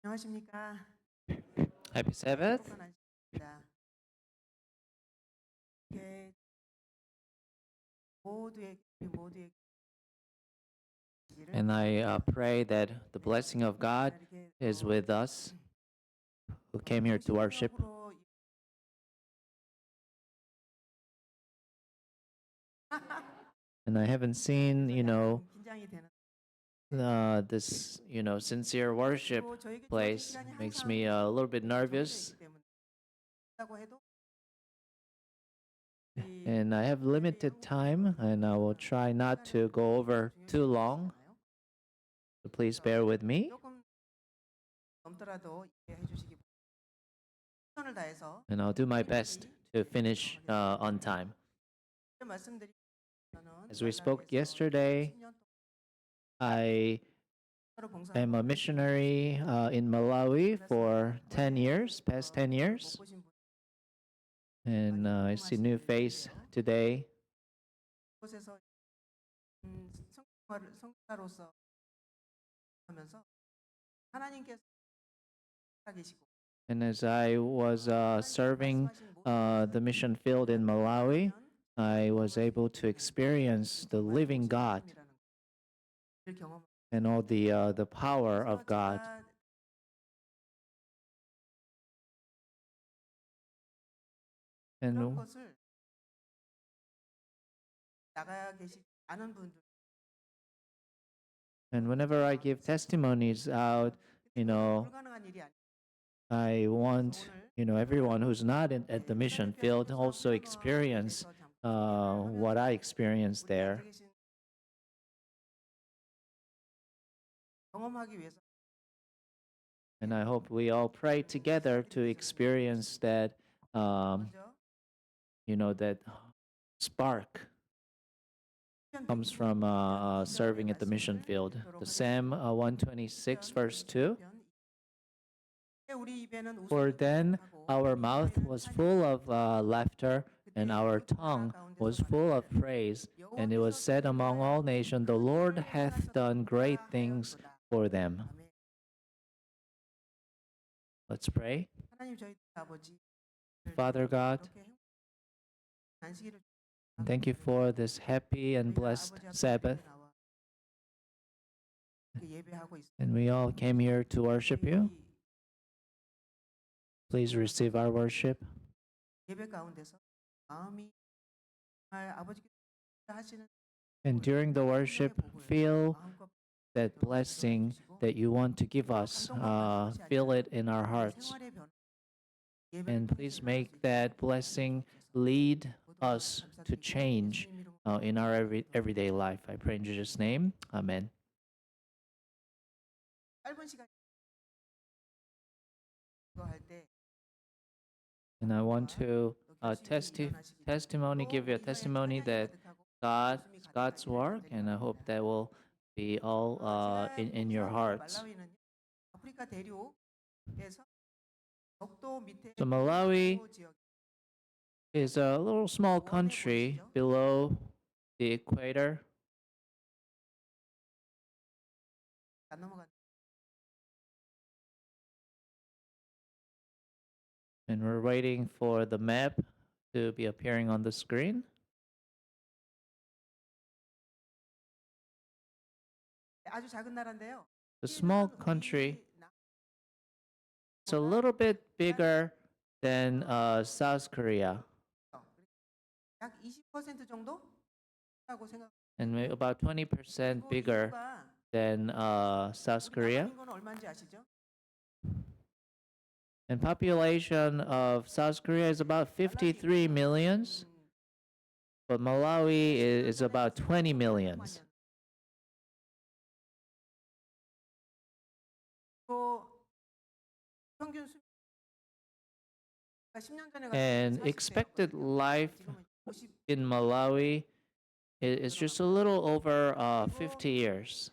안녕하십니까? Happy Sabbath. 안녕하십니다. 이렇게 우리 모두의 And I pray that the blessing of God is with us who came here to worship. And I haven't seen, 긴장이 되는. this, sincere worship place makes me a little bit nervous. And I have limited time, and I will try not to go over too long. So please bear with me. 조금 넘더라도 이해해 주시기 최선을 다해서 And I'll do my best to finish on time. 말씀드리면 As we spoke yesterday, I am a missionary in Malawi for 10 years, past 10 years. And I see new face today. 곳에서 성사로서 하면서 하나님께서 계시고 And as I was serving the mission field in Malawi, I was able to experience the living God and all the power of God. 그런 And 것을 나가 계시 않은 분들 whenever I give testimonies out, 불가능한 일이 아니에요. I want everyone who's not at the mission field also experience what I experienced there. 경험하기 위해서 And I hope we all pray together to experience that, 먼저 that spark comes from serving at the mission field. The Psalm 126 verse 2. 우리 입에는 For then our mouth was full of laughter, and our tongue was full of praise. And it was said among all nations, the Lord hath done great things for them. Let's pray. 하나님 저희 아버지 Father God, 이렇게 안식일을 thank you for this happy and blessed Sabbath. 예배하고 있습니다. And we all came here to worship you. Please receive our worship. 예배 가운데서 마음이 정말 아버지께서 하시는 And during the worship, feel 마음과 that blessing that you want to give us. Feel it in our hearts. 생활의 변화 And please make that blessing lead us to change in our everyday life. I pray in Jesus' name. Amen. 짧은 시간 이거 할때 And I want to give you a testimony that God's work, and I hope that will be all in your hearts. 말라위는 아프리카 대륙에서 적도 밑에 So Malawi 지역 is a little small country below the equator. 안 넘어간 And we're waiting for the map to be appearing on the screen. 아주 작은 나라인데요. A small country. It's a little bit bigger than South Korea, 약 20% 정도라고 생각. and maybe about 20% bigger 인구가 than South Korea. 인구는 얼마인지 아시죠? And population of South Korea is about 53 millions, but Malawi is about 20 millions. 또 평균 수 10년 전에 And expected life in Malawi is just a little over 50 years.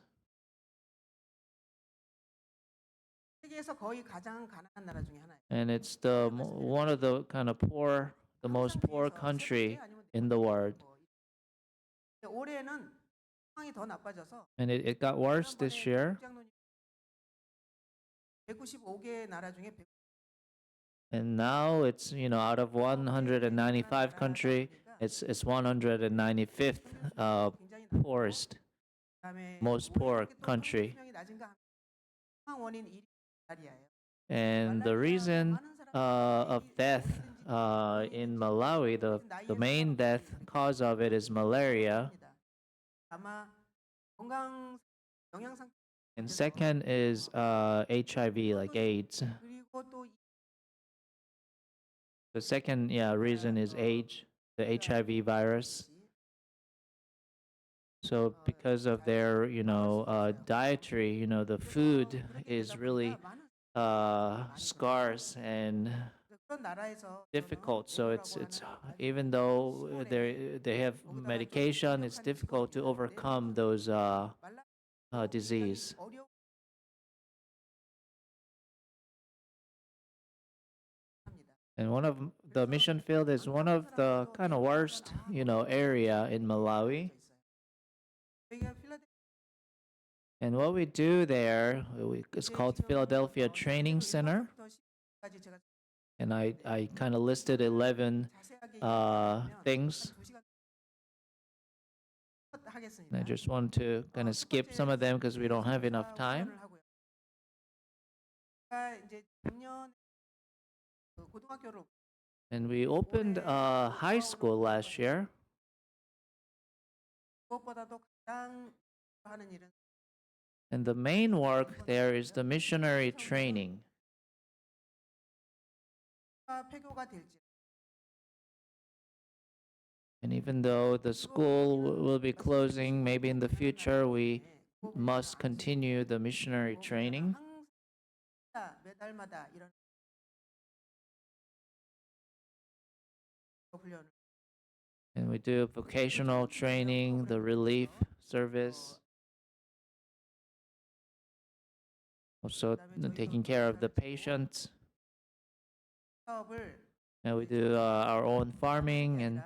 세계에서 거의 가장 가난한 나라 중에 하나예요. And it's one of the kind of the most poor country in the world. 올해는 상황이 더 나빠져서 And it got worse this year. 195개 나라 중에 And now it's, out of 195 country, it's 195th 굉장히 poorest, 그다음에 most poor 이렇게 또 country. 수명이 낮은 거 하면 원인 1위 말라리아예요. And the reason of death in Malawi, the main death cause of it is malaria. 아마 건강 영양 상태 And second is HIV, like AIDS. 그리고 또 The second, reason is age, the HIV virus. So because of their, dietary, the food is really scarce and 그런 나라에서 difficult. So it's even though they have medication, it's difficult to overcome those disease. And one of the mission field is one of the kind of worst, area in Malawi. And what we do there is called Philadelphia Training Center. And I kind of listed 11 things. And I just want to kind of skip some of them because we don't have enough time. And we opened a high school last year. And the main work there is the missionary training. And even though the school will be closing, maybe in the future we must continue the missionary training. And we do vocational training, the relief service, also taking care of the patients. And we do our own farming, and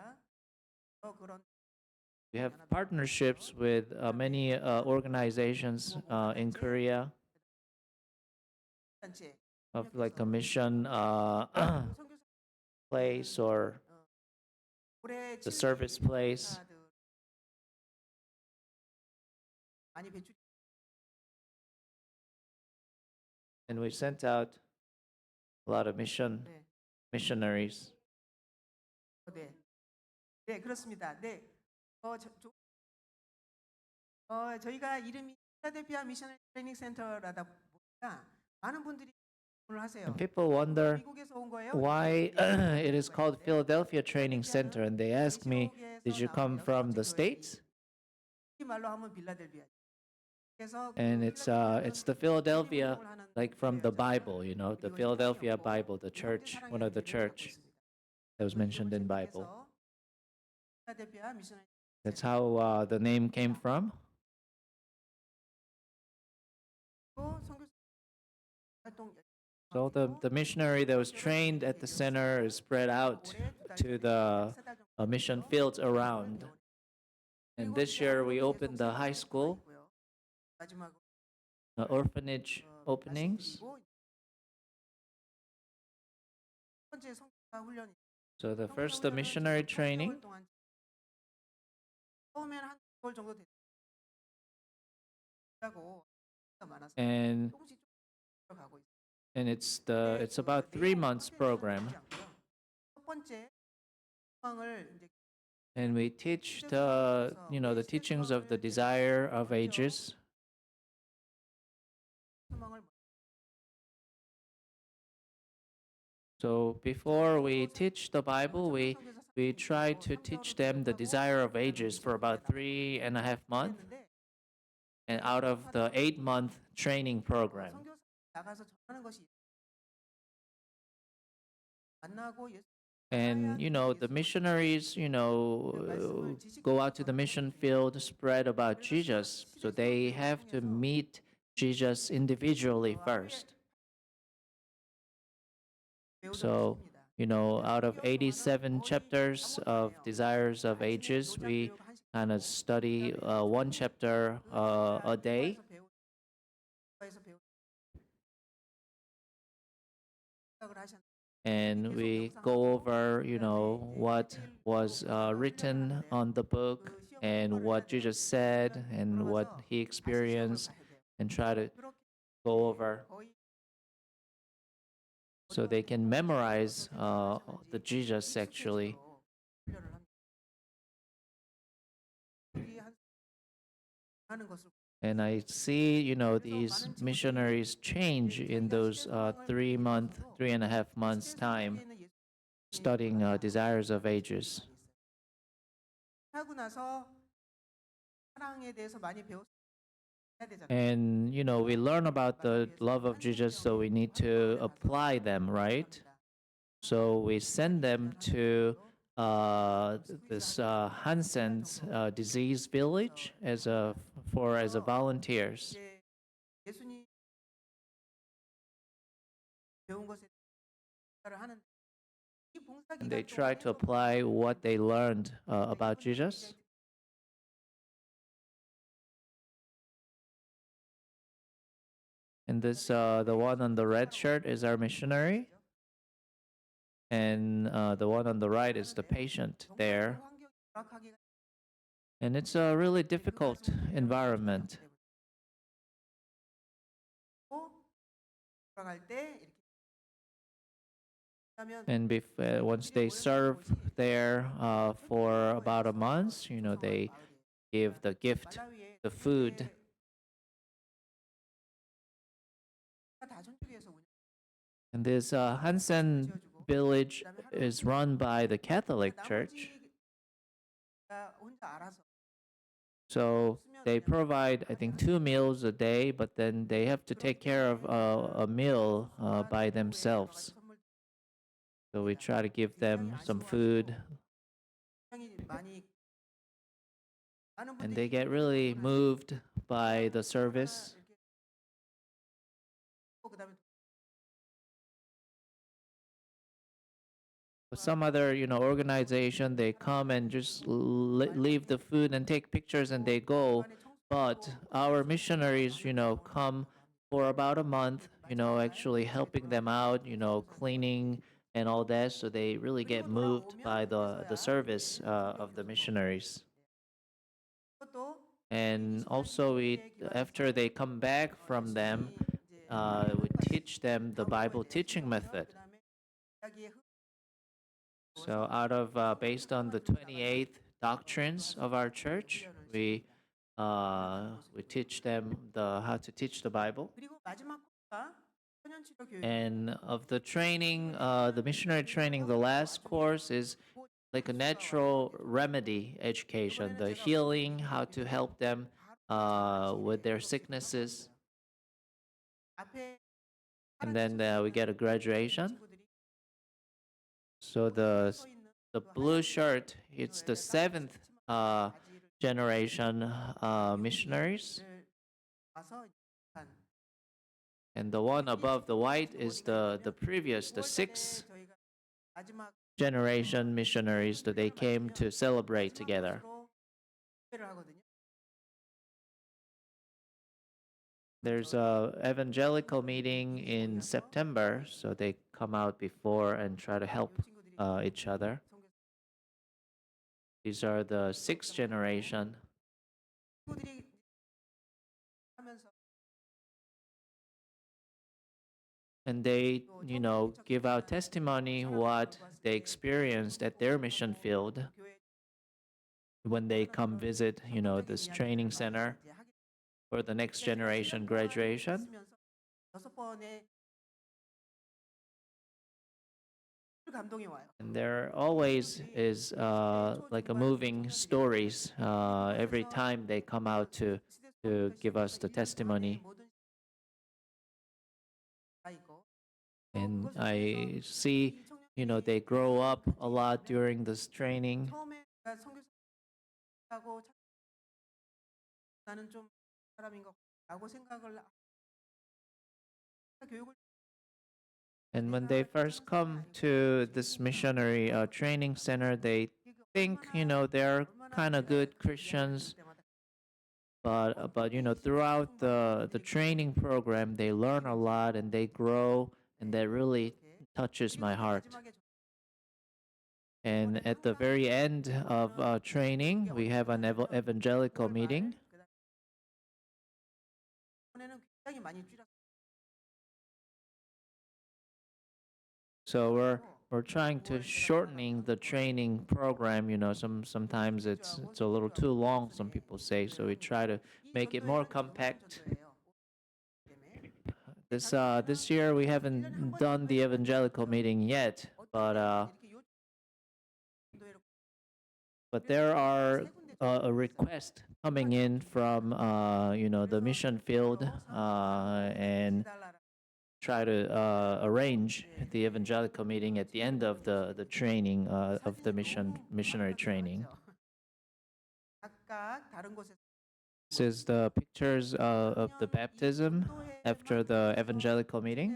we have partnerships with many organizations in Korea of like a mission place or the service place. And we sent out a lot of missionaries. 네, 그렇습니다. 네, 저희가 이름이 필라델피아 미셔너리 트레이닝 센터라다 보니까 많은 분들이 질문을 하세요. And people wonder 미국에서 온 거예요? why it is called Philadelphia Training Center, and they ask me, "Did you come from the States?" 이 말로 하면 빌라델피아. And it's the Philadelphia, like from the Bible, the Philadelphia Bible, the church, one of the church that was mentioned in Bible. That's how the name came from. So the missionary that was trained at the center is spread out to the mission fields around. And this year we opened the high school, orphanage openings. So the first, the missionary training. And it's about 3 months program. And we teach the teachings of the desire of ages. So before we teach the Bible, we try to teach them the desire of ages for about 3.5 months, and out of the 8-month training program. And the missionaries, go out to the mission field, spread about Jesus. So they have to meet Jesus individually first. So, out of 87 chapters of Desires of Ages, we kind of study one chapter a day. 생각을 하셨는데 and we go over, what was written on the book and what Jesus said and what he experienced, and try to 그렇게 go over 거의 so they can memorize the Jesus actually. 훈련을 합니다. 우리 하는 것을 And I see, these missionaries change in those 3.5 months time, 세계에는 예수 studying Desires of Ages. 하고 나서 사랑에 대해서 많이 배웠어야 되잖아요. And, we learn about the love of Jesus, so we need to apply them, right? So we send them to this Hansen's disease village as volunteers. 이제 예수님 배운 것에 대해서 하는 이 봉사 And they 기간 try to 동안에 apply what they learned about Jesus. And this, the one on the red shirt is our missionary. And the one on the right is the patient there. 정말 And it's a really difficult environment. 돌아갈 때 이렇게 하면 And once they serve there for about a month, they give the gift, 말라위에 the food. 다전주교에서 운영 And this Hansen village is run by the Catholic Church. 나머지가 혼자 알아서 So they provide, I think, 2 meals a day, but then they have to take care of a meal by themselves. 선물 So we try to give them some food, 굉장히 많이 많은 and 분들이 they get really moved by the service. 이렇게 그다음에 Some other, organization, they come and just leave the food and take pictures and they go. But our missionaries, come for about a month, actually helping them out, cleaning and all that. So they really get moved by the service of the missionaries. 그것도 And also, after they come back from them, we teach them the Bible teaching method. 그다음에 이야기의 So based on the 28 doctrines of our church, we teach them how to teach the Bible. 그리고 마지막 코스가 천연치료 교육. And of the training, the missionary training, the last course is like a natural remedy education, the healing, how to help them with their sicknesses. 앞에 And then we get a graduation. 친구들이 So the blue shirt, it's the 7th generation missionaries. 와서 한 And the one above the white is the 6th 저희가 마지막 generation missionaries that they came to celebrate together. 회를 하거든요. There's a evangelical meeting in September, so they come out before and try to help each other. These are the 6th generation. 친구들이 하면서 And they, give out testimony what they experienced at their mission field 교회 when they come visit, this training center 이제 하게 for the next generation graduation. 있으면서 6번의 감동이 와요. And there always is like a moving stories every time they come out to give us the testimony. And I see, they grow up a lot during this training. 처음에 선교사하고 나는 좀 사람인 것라고 생각을 교육을 And when they first come to this missionary training center, they think, they're kind of good Christians. But throughout the training program, they learn a lot and they grow and they really touches my heart. 마지막에 And at the very end of training, we have an evangelical meeting. 이번에는 굉장히 많이 줄였어요. So we're trying to shortening the training program. You know, sometimes it's a little too long. Some people say, so we try to make it more compact. This year we haven't done the evangelical meeting yet, but there are a request coming in from the mission field and try to arrange the evangelical meeting at the end of the training of the missionary training. 각각 다른 곳에서 This is the pictures of the baptism after the evangelical meeting.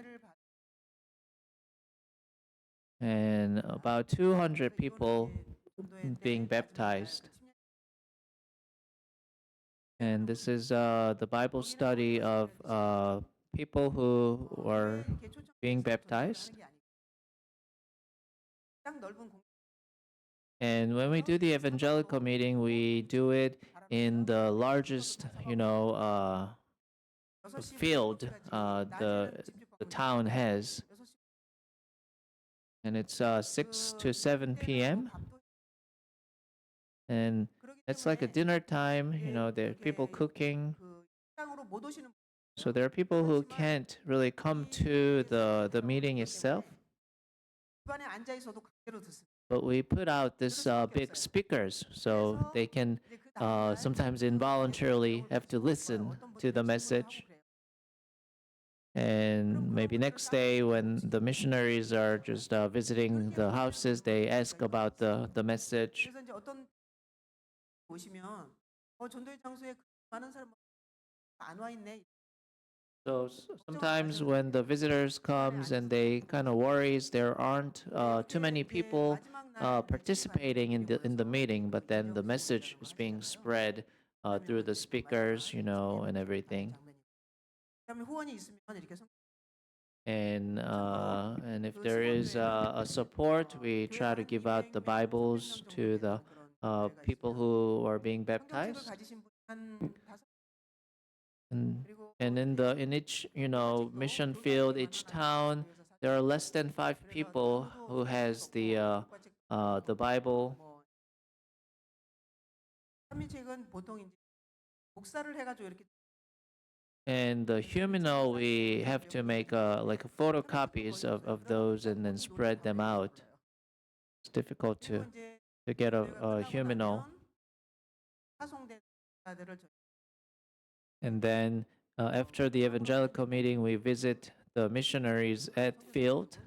And about 200 people being baptized. And this is the Bible study of people who are being baptized. And when we do the evangelical meeting, we do it in the largest, field the town has. And it's 6 to 7 p.m. And it's like a dinner time, there are people cooking. So there are people who can't really come to the meeting itself. But we put out this big speakers so they can sometimes involuntarily have to listen to the message. And maybe next day when the missionaries are just visiting the houses, they ask about the message. So sometimes when the visitors comes and they kind of worries there aren't too many people participating in the meeting, but then the message is being spread through the speakers, and everything. And if there is a support, we try to give out the Bibles to the people who are being baptized. And in each mission field, each town, there are less than 5 people who has the Bible. And the humino, we have to make like photocopies of those and then spread them out. It's difficult to get a humino. And then after the evangelical meeting, we visit the missionaries at field.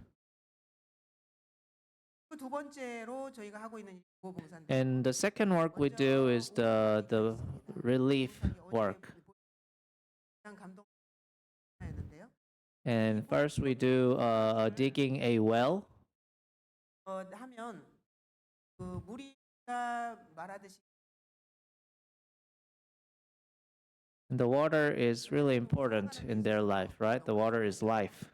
And the second work we do is the relief work. And first we do digging a well. And the water is really important in their life, right? The water is life.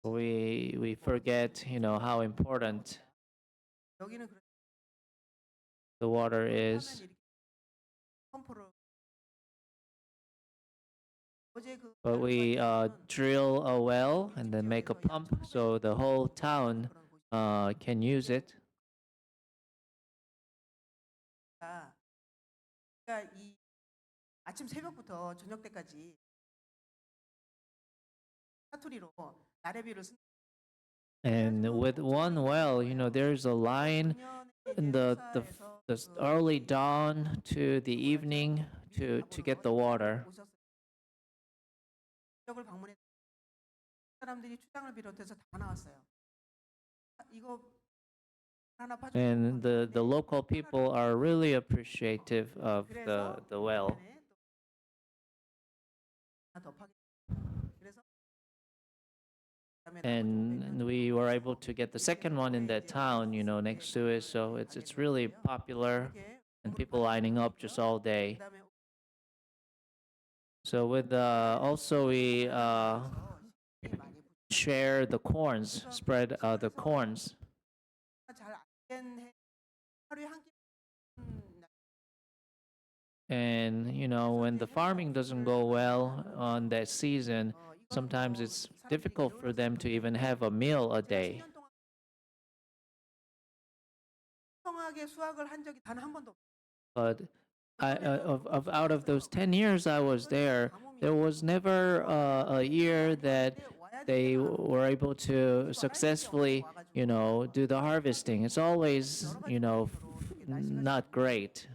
We forget, how important the water is. But we drill a well and then make a pump so the whole town can use it. 아침 새벽부터 저녁 때까지 사투리로 나래비를 쓴. And with one well, there's a line in the early dawn to the evening to get the water. 지역을 방문해 사람들이 추장을 비롯해서 다 나왔어요. 이거 And the local people are really appreciative of the well. And we were able to get the second one in that town, next to it. So it's really popular, and people lining up just all day. So with also we share the corns, spread the corns. 잘 알겠는 해 하루에 한 끼. And when the farming doesn't go well on that season, sometimes it's difficult for them to even have a meal a day. 10년 동안 풍성하게 수확을 한 적이 단 한 번도 없어요. But out of those 10 years I was there was never a year that they were able to successfully, do the harvesting. It's always, not great.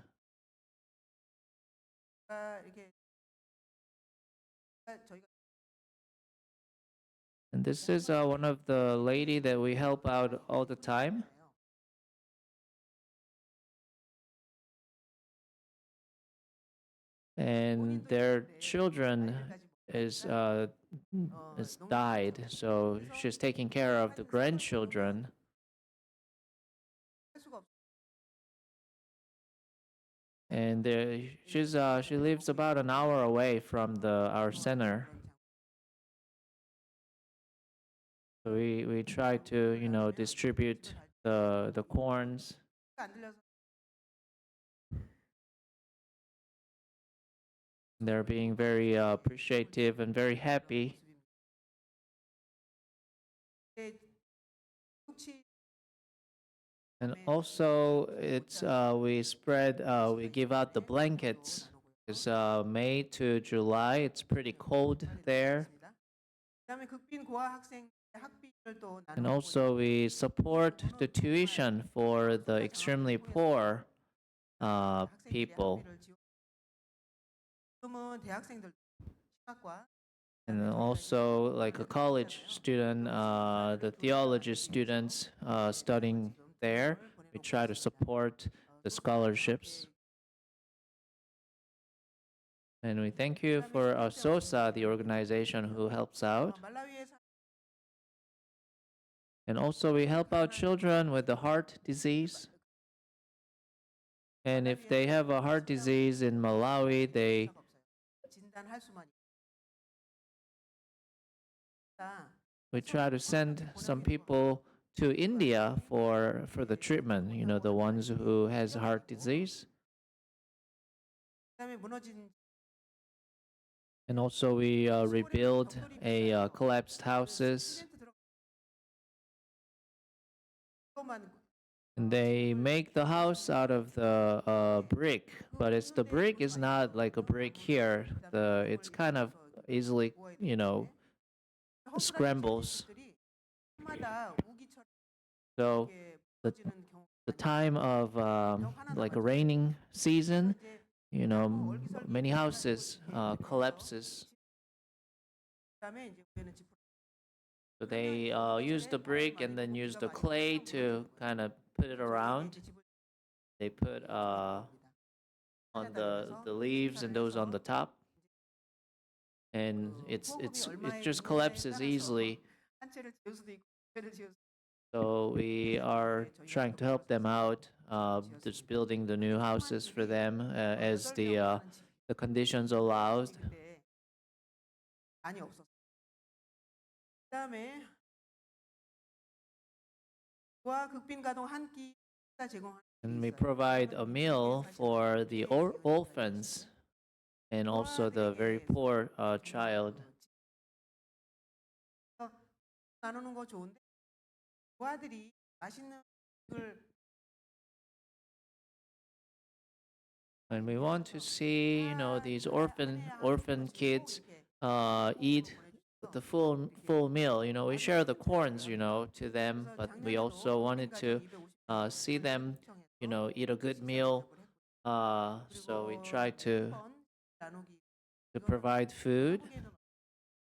이렇게 저희가 And this is one of the lady that we help out all the time. And their children is died, so she's taking care of the grandchildren. 할 수가 없어요. And she lives about an hour away from our center. So we try to distribute the corns. 안 들려서 They're being very appreciative and very happy. 혹시 And also, we give out the blankets. It's May to July. It's pretty cold there. 그다음에 극빈 고아 학생 학비를 또 And 나누고 also, we support the tuition for the extremely poor people. 지금은 대학생들 신학과 And then also, like a college student, the theology students studying there, we try to support the scholarships. And we thank you for SOSA, the organization who helps out. 말라위에 And also, we help out children with the heart disease. And if they have a heart disease in Malawi, 진단할 수만 we try to send some people to India for the treatment, the ones who has heart disease. 그다음에 무너진 And also we rebuild a collapsed houses. 시멘트 And they make the house out of the brick, but the brick is not like a brick here. It's kind of easily, scrambles. So the time of like a raining season, many houses collapses. So they use the brick and then use the clay to kind of put it around. They put on the leaves and those on the top, and it just collapses easily. So we are trying to help them out, just building the new houses for them as the conditions allows. 많이 없었어요. 그다음에 고아 극빈 가동 한 끼 제공하는 And we provide a meal for the orphans and also the very poor child. 나누는 거 좋은데 고아들이 맛있는 걸 And we want to see, these orphan kids eat the full meal. We share the corns, to them, but we also wanted to see them, eat a good meal. So we try to provide food,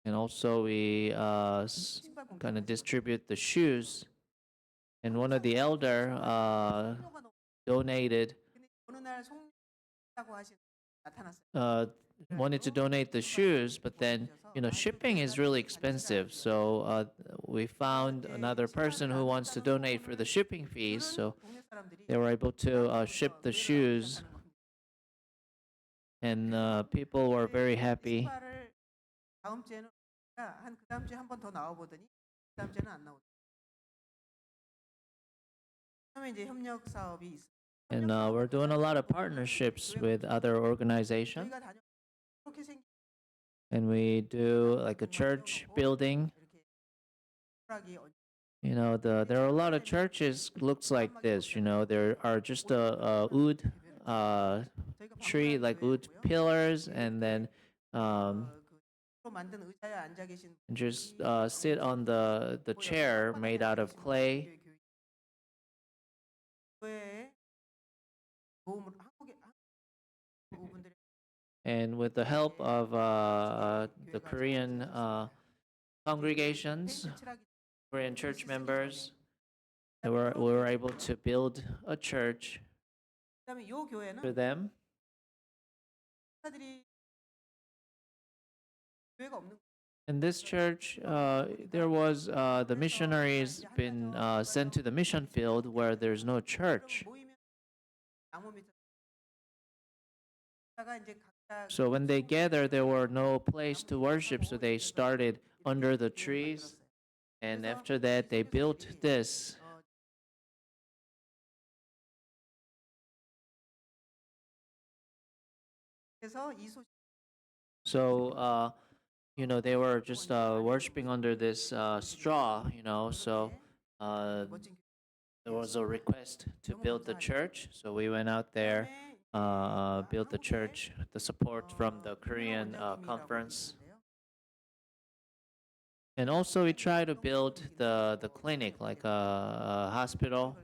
and also we kind of distribute the shoes. And one of the elder donated. 어느 날 송다고 나타났어요. Wanted to donate the shoes, but then shipping is really expensive. So we found another person who wants to donate for the shipping fees. So they were able to ship the shoes, and people were very happy. 다음 주에는 한 그 다음 주에 한 번 더 나와 보더니 그 다음 주에는 안 나오더라고요. 그다음에 이제 협력 사업이 있어요. And we're doing a lot of partnerships with other organizations. 저희가 다녀 그렇게 생긴 And we do like a church building. 이렇게 허락이 You know, there are a lot of churches looks like this. You know, there are just a wood 저희가 tree, like wood 교회고요. pillars, and then 그 만든 의자에 앉아 계신 just sit on the chair made out of clay. 교회에 도움을 한국의 분들이 And with the help of the Korean congregations, Korean church members, we were able to build a church 그다음에 이 for 교회는 them. 사들이 교회가 없는 In this church, there was the missionaries been sent to the mission field where there's no church. 모이면 나무 밑에 다가 이제 각자 So when they gathered, there were no place to worship, so they started under the trees. And after that, they built this. 그래서 이 소식 So, you know, they were just worshiping under this straw, you know. So 멋진 there was a request to build the church. So we went out there, built the church, with the support from the Korean conference. And also we try to build the clinic, like a hospital.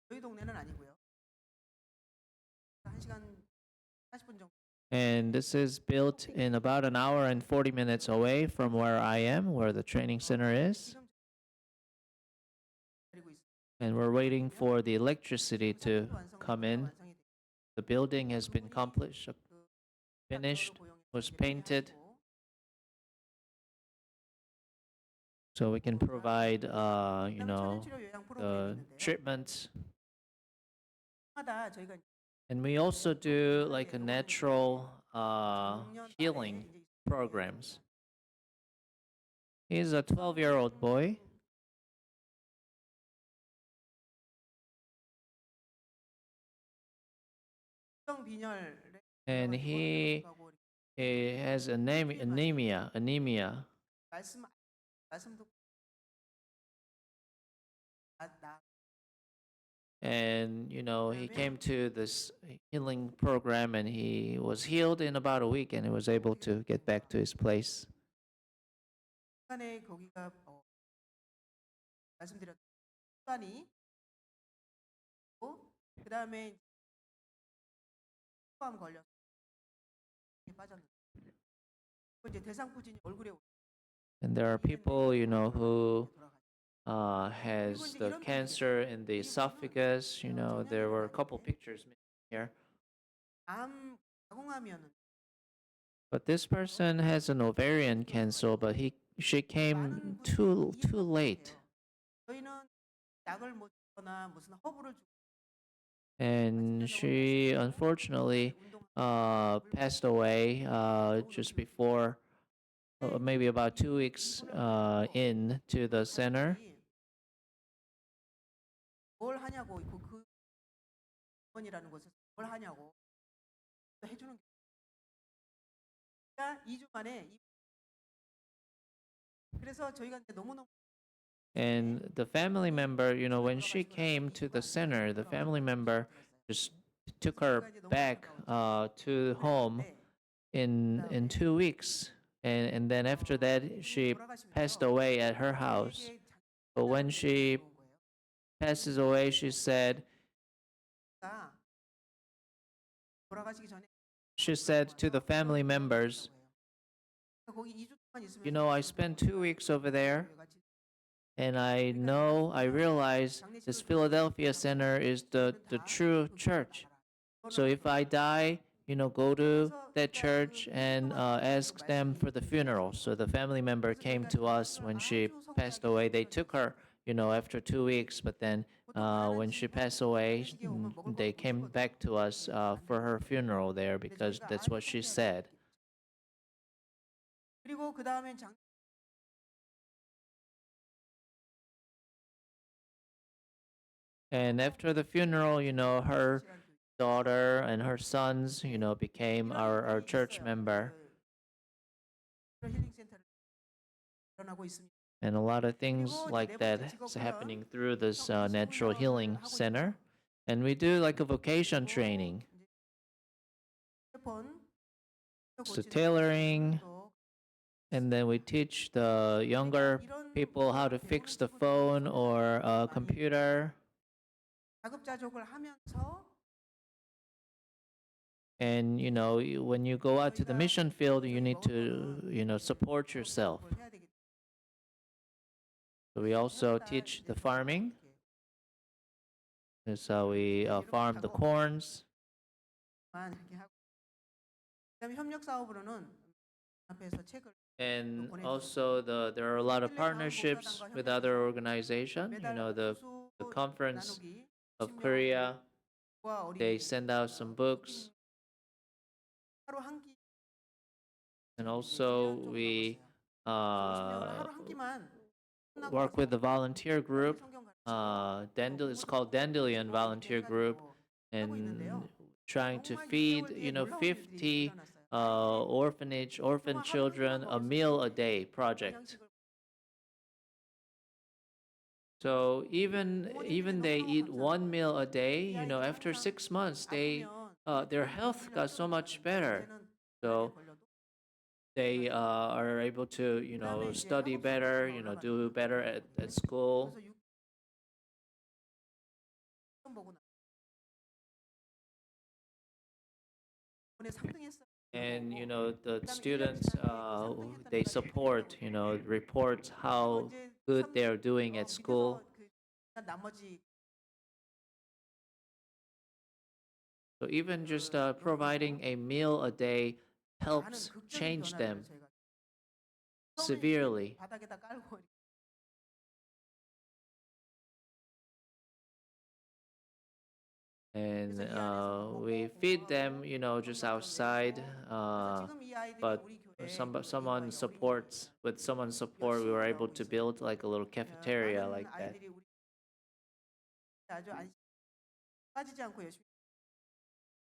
저희 동네는 아니고요. 1시간 40분 정도. And this is built in about an hour and 40 minutes away from where I am, where the training center is. 기다리고 있어요. And we're waiting for the electricity to come in. The building has been accomplished, finished, was painted, so we can provide, you know, the treatments. 마다 저희가 And we also do like a natural healing programs. He's a 12-year-old boy. 빈혈 And he has anemia. 말씀도 나 And, you know, he came to this healing program and he was healed in about a week and he was able to get back to his place. 시간에 거기가 말씀드렸던 시간이 그 다음에 포함 걸려서 빠졌는데 이제 대상포진이 얼굴에 And there are people, you know, who has the cancer in the esophagus. You know, there were a couple pictures here. 암 가공하면은 But this person has an ovarian cancer, but she came too late. 저희는 약을 못 주거나 무슨 허브를 주고 And she unfortunately passed away just before, maybe about 2 weeks into the center. 뭘 하냐고 그 원이라는 곳에서 뭘 하냐고 해주는 게 2주 만에 그래서 저희가 이제 너무너무 And the family member, you know, when she came to the center, the family member just took her back to home in 2 weeks. And then after that, she passed away at her house. But when she passes away, she said 돌아가시기 전에 she said to the family members, 거기 2주 동안 있으면 you know, I spent 2 weeks over there, and I realize this Philadelphia center is the true church. So if I die, you know, go to that church and ask them for the funeral. So the family member came to us when she passed away. They took her, you know, after 2 weeks, but then when she passed away, they came back to us for her funeral there because that's what she said. 그리고 그 다음엔 And after the funeral, her daughter and her sons, became our church member. 힐링 센터를 일어나고 있습니다. And a lot of things like that is happening through this natural healing center. And we do like a vocation training. So tailoring, and then we teach the younger people how to fix the phone or a computer. 자급자족을 하면서 And when you go out to the mission field, you need to support yourself. 해야 되기 So we also teach the farming. So we farm the corns. 때문에 이렇게 하고 그다음에 협력 사업으로는 앞에서 책을 And also there are a lot of partnerships with other organizations. The Conference of Korea, they send out some books. 하루 한 끼 And also we 하루 한 끼만 work with the volunteer group. It's called Dandelion Volunteer Group, and trying to feed 50 orphan children a meal a day project. So even they eat one meal a day, after 6 months their health got so much better. So they are able to study better, do better at school. And the students they support, report how good they're doing at school. So even just providing a meal a day helps change them severely. And we feed them, just outside. But someone's support, we were able to build like a little cafeteria like that. 아주 빠지지 않고 열심히.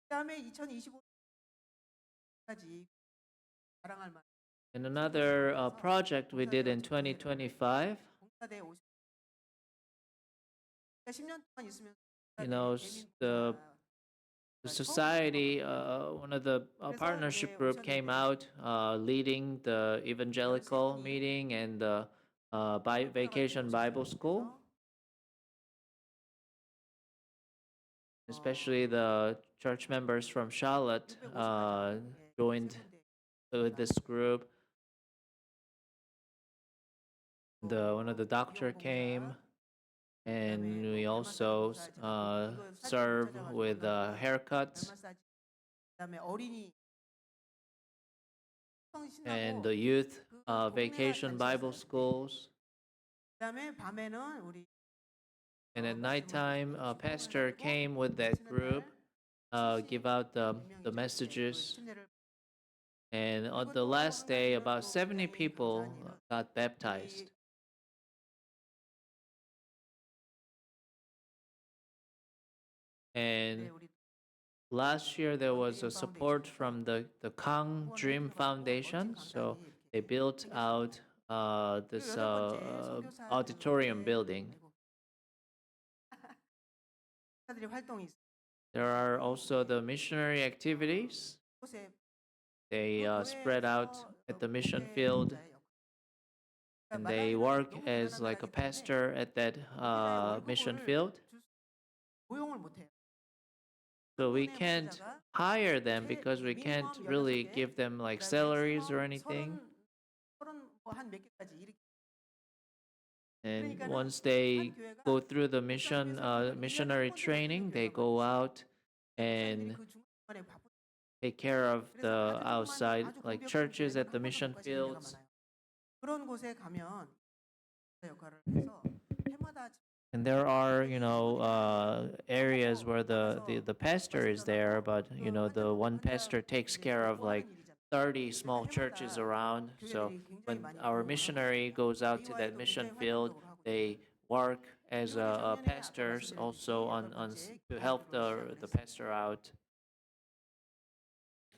그다음에 2025까지 자랑할 만. And another project we did in 2025. 봉사대 10년 동안 있으면 the society, one of the partnership group came out leading the evangelical meeting and the vacation Bible school. Especially the church members from Charlotte joined with this group. One of the doctor came, and we also serve with haircuts and the youth vacation Bible schools. And at nighttime, a pastor came with that group, give out the messages. And on the last day, about 70 people got baptized. And last year, there was a support from the Kang Dream Foundation. So they built out this auditorium building. There are also the missionary activities. They spread out at the mission field, and they work as like a pastor at that mission field. So we can't hire them because we can't really give them like salaries or anything. And once they go through the missionary training, they go out and take care of the outside, like churches at the mission fields. And there are, areas where the pastor is there, but the one pastor takes care of like 30 small churches around. So when our missionary goes out to that mission field, they work as pastors also to help the pastor out.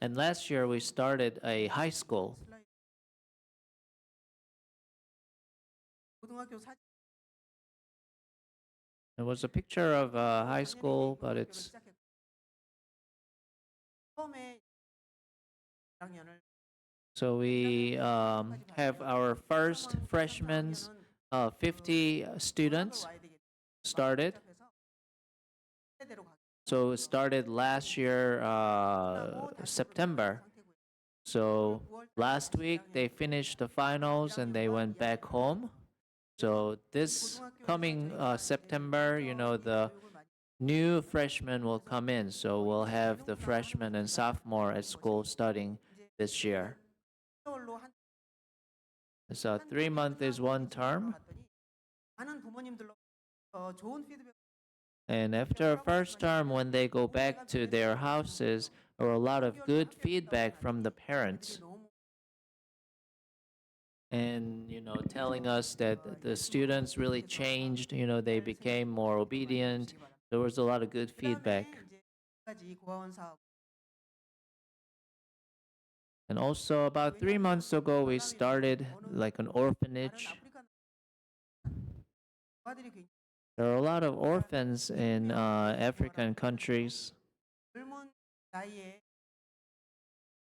And last year we started a high school. 고등학교 사진 It was a picture of a high school, but it's 처음에 1학년을 so we have our first freshmen, 50 students started. So it started last year, September. So last week they finished the finals and they went back home. So this coming September, the new freshmen will come in. So we'll have the freshman and sophomore at school studying this year. So 3 months is one term. 많은 부모님들로 좋은 피드백 And after first term, when they go back to their houses, there were a lot of good feedback from the parents. And, telling us that the students really changed, they became more obedient. There was a lot of good feedback. 까지 고아원 사업 And also about 3 months ago, we started like an orphanage. 고아들이 굉장히 There are a lot of orphans in African countries. 젊은 나이에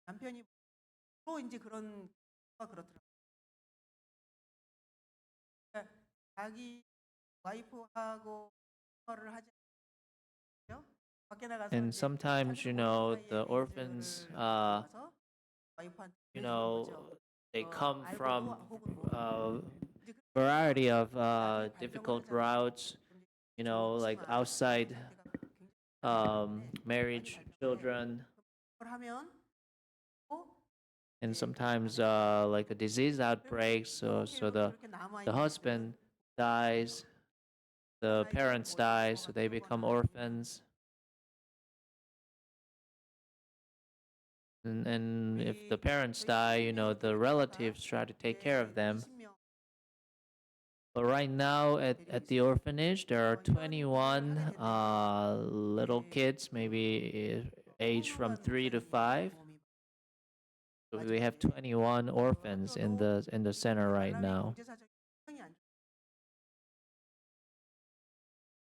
남편이 또 이제 그런 그렇더라고요. 그러니까 자기 와이프하고 생활을 하지 않고요. 밖에 나가서 And 이제 sometimes, 자기 the 와이프의 orphans, 내세를 가서 와이프한테 해주는 거죠. they come 알고도 from 혹은 모르고도. 이제 그 variety of 나중에 difficult 발병을 하잖아요. routes, like 좋지만 outside 상태가 굉장히 marriage, children, 그걸 하면 또 and sometimes like a disease outbreak. So the 그렇게 남아 husband dies, the parents die, so they become orphans. And if the parents die, the relatives try to take care of them. 20명 But right now at the orphanage, there are 21 little kids, maybe age from 3 to 5. So we have 21 orphans in the center right now. 경제사적 형이 안 좋아요.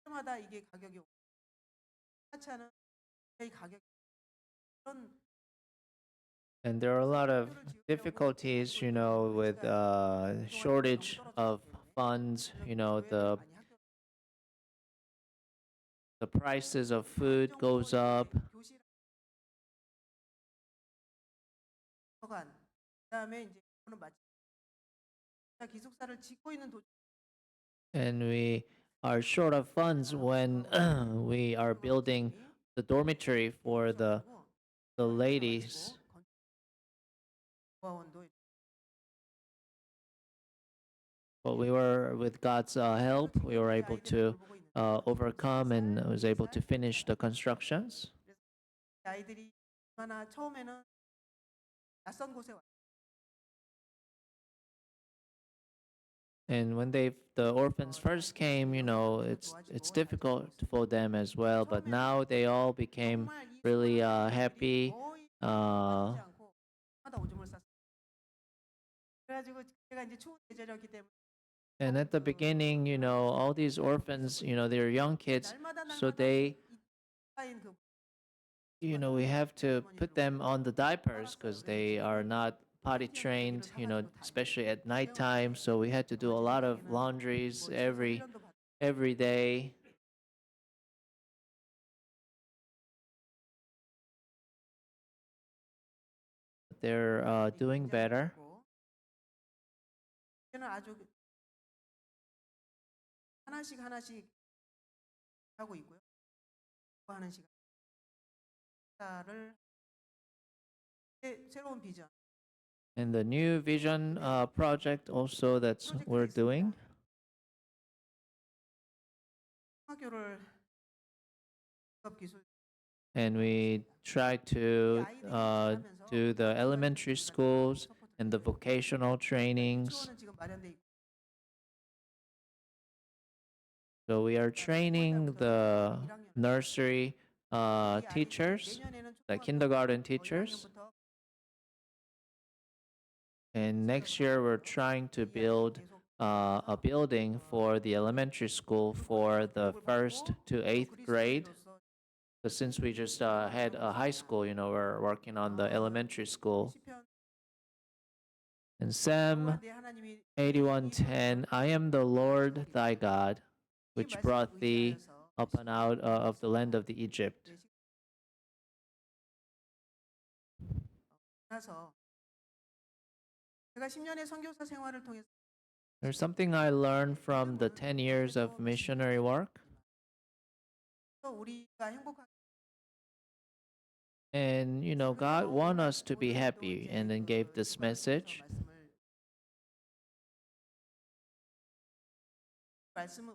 때마다 이게 가격이 하찮은 이 가격 그런 And there are a lot of difficulties, with shortage of funds. The prices of food goes up. 교실 서간 그다음에 이제 그거는 마치 기숙사를 짓고 있는 도중 And we are short of funds when we are building the dormitory for the ladies. 고아원도 But we were, with God's help, we were able to overcome and was able to finish the constructions. 아이들이 얼마나 처음에는 낯선 곳에 와 And when the orphans first came, it's difficult for them as well. But now they all became 정말 이 really 수많은 happy. 거의 빠지지 않고 마다 오줌을 쌌어요. 그래가지고 제가 이제 추운 계절이었기 때문에 And at the beginning, all these orphans, they're young kids, so they, 쌓인 그 we have to put them on the diapers because they are not potty trained, especially at nighttime. So we had to do a lot of laundries every day. They're doing better. 저는 아주 하나씩 하고 있고요. 하는 시간을 새로운 비전. And the new vision project also that's we're doing. 학교를 기술 And we try to to the elementary schools and the vocational trainings. 지원은 지금 마련돼 있고 So we are training the nursery teachers, the kindergarten teachers. And next year, we're trying to build a building for the elementary school for the 1st to 8th grade. But since we just had a high school, we're working on the elementary school. And Psalm 81:10, I am the Lord thy God, which brought thee up and out of the land of the Egypt. 그래서 제가 10년의 선교사 생활을 통해서 There's something I learned from the 10 years of missionary work. 우리가 행복하게 And, God wants us to be happy and then gave this message. 말씀을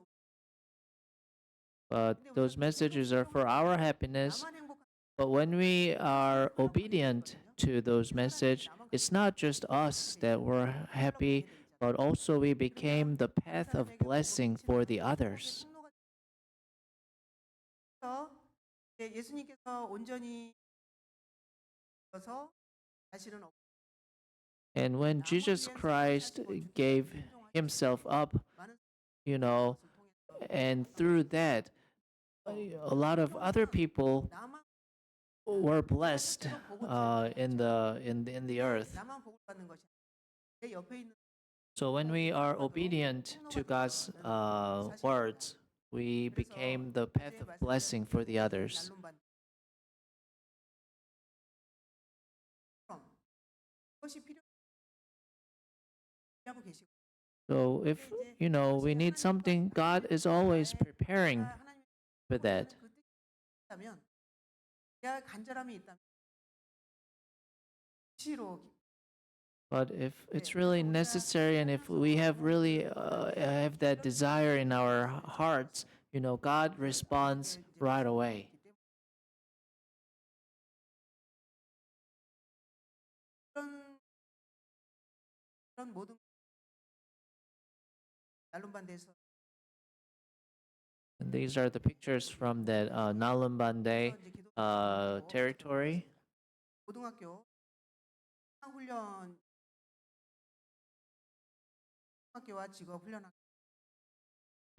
But those messages are for our happiness. 나만 행복한 But when we are obedient to those messages, it's not just us that were happy, but also we became the path of blessing for the others. 예수님께서 온전히 서 사실은 And when Jesus Christ gave himself up, and through that, a lot of other people 나만 were blessed in the earth. 나만 복을 받는 것이 아니라 내 옆에 있는 So when we are obedient to God's words, we became the path of blessing for the others. 날론 받는 그것이 필요하고 계시고 So if we need something, God is always preparing for that. 그렇다면 내가 간절함이 있다면 시로 But if it's really necessary and if we have really have that desire in our hearts, God responds right away. 그런 모든 날론반대에서 And these are the pictures from that Nalumbande territory. 고등학교 훈련 학교와 직업 훈련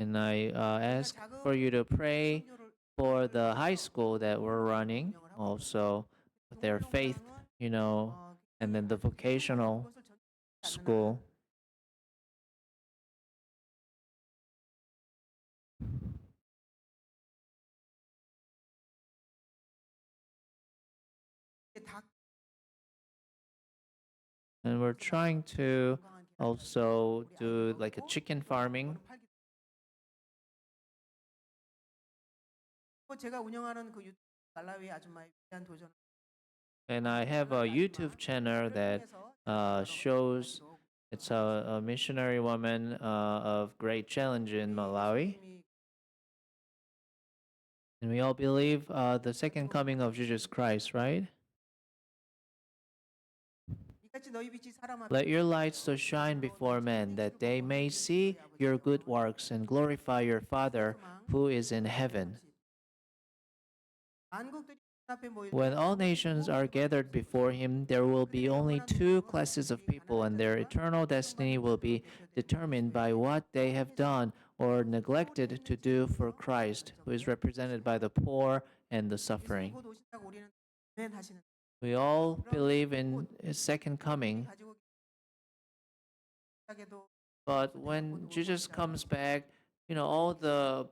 And I ask for you to pray for the high school that we're running, also their faith, and then the vocational school. And we're trying to also do like a chicken farming. 제가 운영하는 그 유튜브 말라위 아줌마의 위대한 도전 And I have a YouTube channel that shows it's a missionary woman of great challenge in Malawi. And we all believe the second coming of Jesus Christ, right? Let your light so shine before men that they may see your good works and glorify your Father who is in heaven. When all nations are gathered before him, there will be only two classes of people, and their eternal destiny will be determined by what they have done or neglected to do for Christ, who is represented by the poor and the suffering. We all believe in his second coming, but when Jesus comes back, all the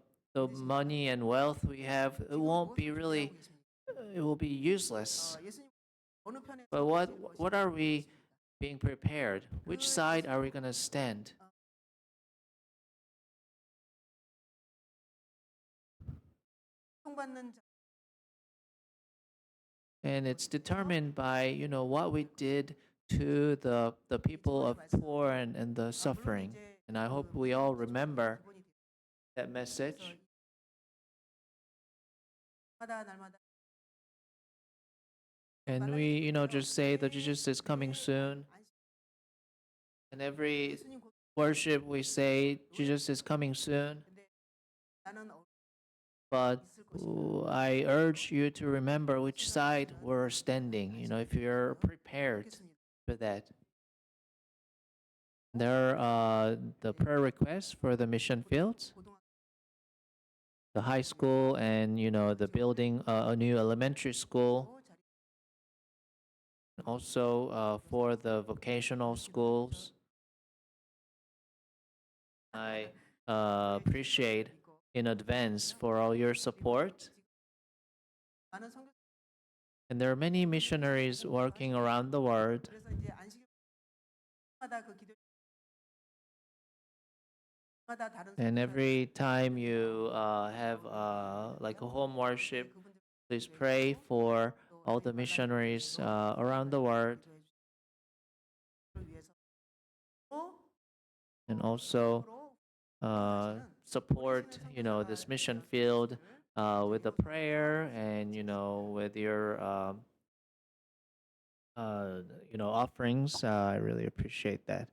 money and wealth we have, it won't be really, it will be useless. But what are we being prepared? Which side are we going to stand? And it's determined by, what we did to the people of poor and the suffering. And I hope we all remember that message. Can we, just say that Jesus is coming soon? And every 예수님 곧 worship we say Jesus is coming soon. 근데 나는 But 있을 것이다. I urge you to remember which side we're standing, if you're prepared 그렇겠습니다. for that. There are the prayer requests for the mission fields, 고등학교 the high school, and, the building a new elementary school. 자리 Also for the vocational schools. I appreciate in advance for all your support. 많은 선교 And there are many missionaries working around the world. 그래서 이제 안식일마다 그 기도 마다 다른 And 선교사들 every time you have like a home worship, 그분들 please pray for all the missionaries around the world. 위해서 또 And also 앞으로 support, this mission field with a prayer and, with your, offerings. I really appreciate that.